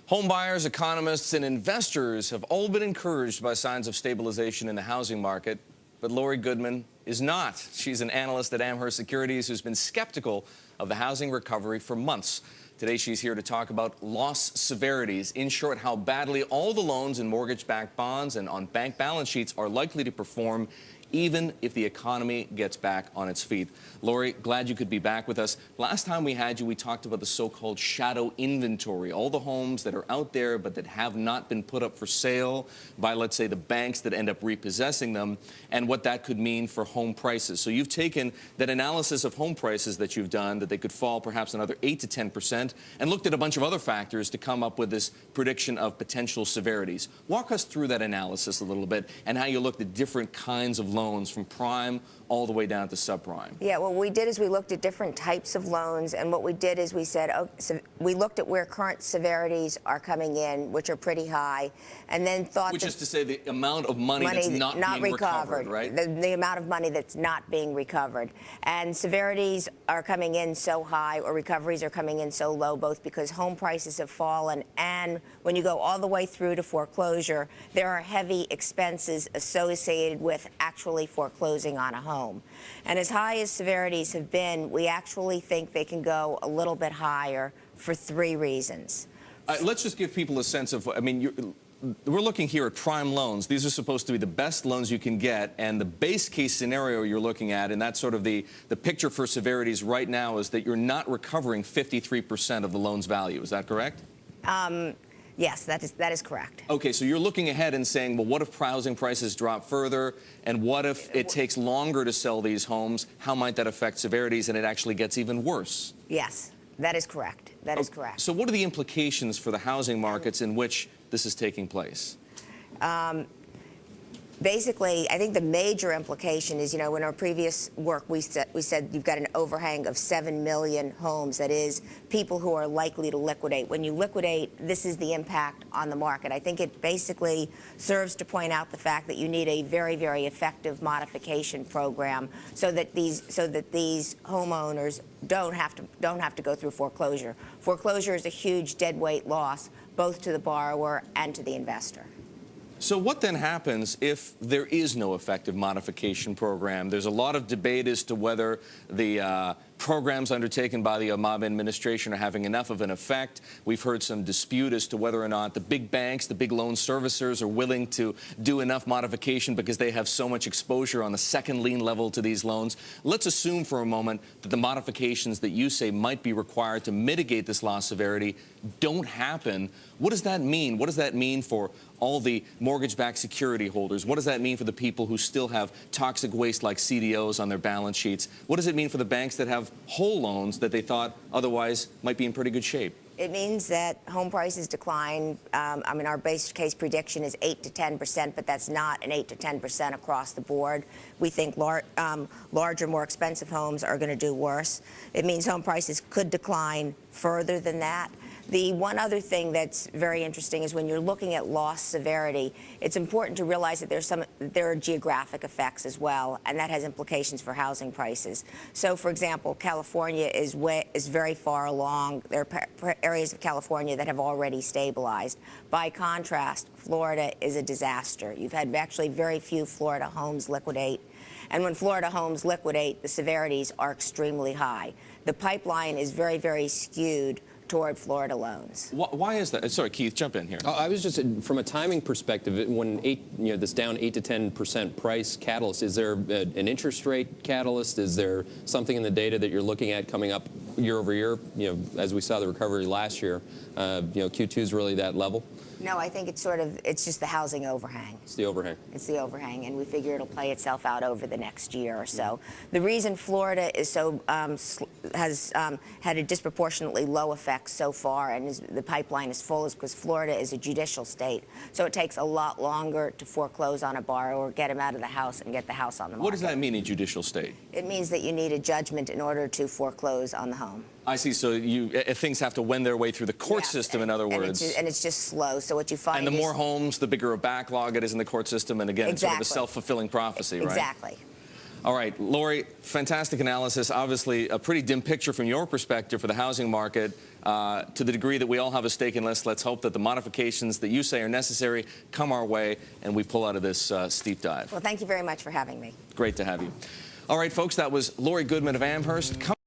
Home buyers, economists, and investors have all been encouraged by signs of stabilization in the housing market, but Laurie Goodman is not. She's an analyst at Amherst Securities who's been skeptical of the housing recovery for months. Today, she's here to talk about loss severities. In short, how badly all the loans and mortgage-backed bonds and on bank balance sheets are likely to perform even if the economy gets back on its feet. Laurie, glad you could be back with us. Last time we had you, we talked about the so-called shadow inventory, all the homes that are out there but that have not been put up for sale by, let's say, the banks that end up repossessing them, and what that could mean for home prices. So you've taken that analysis of home prices that you've done, that they could fall perhaps another 8 to 10%, and looked at a bunch of other factors to come up with this prediction of potential severities. Walk us through that analysis a little bit and how you looked at different kinds of loans from prime all the way down to subprime. Yeah, what we did is we looked at different types of loans, and what we did is we said, so we looked at where current severities are coming in, which are pretty high, and then thought which is to say the amount of money that's not being recovered, right? The amount of money that's not being recovered. And severities are coming in so high, or recoveries are coming in so low, both because home prices have fallen, and when you go all the way through to foreclosure, there are heavy expenses associated with actually foreclosing on a home. And as high as severities have been, we actually think they can go a little bit higher for 3 reasons. Let's just give people a sense of, I mean, we're looking here at prime loans. These are supposed to be the best loans you can get, and the base case scenario you're looking at, and that's sort of the picture for severities right now, is that you're not recovering 53% of the loan's value. Is that correct? Yes, that is correct. Okay, so you're looking ahead and saying, well, what if housing prices drop further, and what if it takes longer to sell these homes? How might that affect severities, and it actually gets even worse? Yes, that is correct. That is correct. So what are the implications for the housing markets in which this is taking place? Basically, I think the major implication is, you know, in our previous work, we said you've got an overhang of 7 million homes. That is, people who are likely to liquidate. When you liquidate, this is the impact on the market. I think it basically serves to point out the fact that you need a very, very effective modification program so that these homeowners don't have to go through foreclosure. Foreclosure is a huge deadweight loss, both to the borrower and to the investor. So what then happens if there is no effective modification program? There's a lot of debate as to whether the programs undertaken by the Obama administration are having enough of an effect. We've heard some dispute as to whether or not the big banks, the big loan servicers, are willing to do enough modification because they have so much exposure on the second lien level to these loans. Let's assume for a moment that the modifications that you say might be required to mitigate this loss severity don't happen. What does that mean? What does that mean for all the mortgage-backed security holders? What does that mean for the people who still have toxic waste like CDOs on their balance sheets? What does it mean for the banks that have whole loans that they thought otherwise might be in pretty good shape? It means that home prices decline. I mean, our base case prediction is 8 to 10%, but that's not an 8 to 10% across the board. We think larger, more expensive homes are going to do worse. It means home prices could decline further than that. The one other thing that's very interesting is when you're looking at loss severity, it's important to realize that there are geographic effects as well, and that has implications for housing prices. So, for example, California is very far along. There are areas of California that have already stabilized. By contrast, Florida is a disaster. You've had actually very few Florida homes liquidate. And when Florida homes liquidate, the severities are extremely high. The pipeline is very, very skewed toward Florida loans. Why is that? Sorry, Keith, jump in here. I was just, from a timing perspective, when this down 8 to 10% price catalyst, is there an interest rate catalyst? Is there something in the data that you're looking at coming up year over year? You know, as we saw the recovery last year, Q2 is really that level? No, I think it's just the housing overhang. It's the overhang. It's the overhang, and we figure it'll play itself out over the next year or so. The reason Florida is has had a disproportionately low effect so far, and the pipeline is full, is because Florida is a judicial state. So it takes a lot longer to foreclose on a borrower, get him out of the house, and get the house on the market. What does that mean, a judicial state? It means that you need a judgment in order to foreclose on the home. I see. So things have to wend their way through the court system, in other words. And it's just slow. So what you find and the more homes, the bigger a backlog it is in the court system. And again, it's sort of a self-fulfilling prophecy, right? Exactly. All right, Laurie, fantastic analysis. Obviously, a pretty dim picture from your perspective for the housing market. To the degree that we all have a stake in this, let's hope that the modifications that you say are necessary come our way and we pull out of this steep dive. Well, thank you very much for having me. Great to have you. All right, folks, that was Laurie Goodman of Amherst.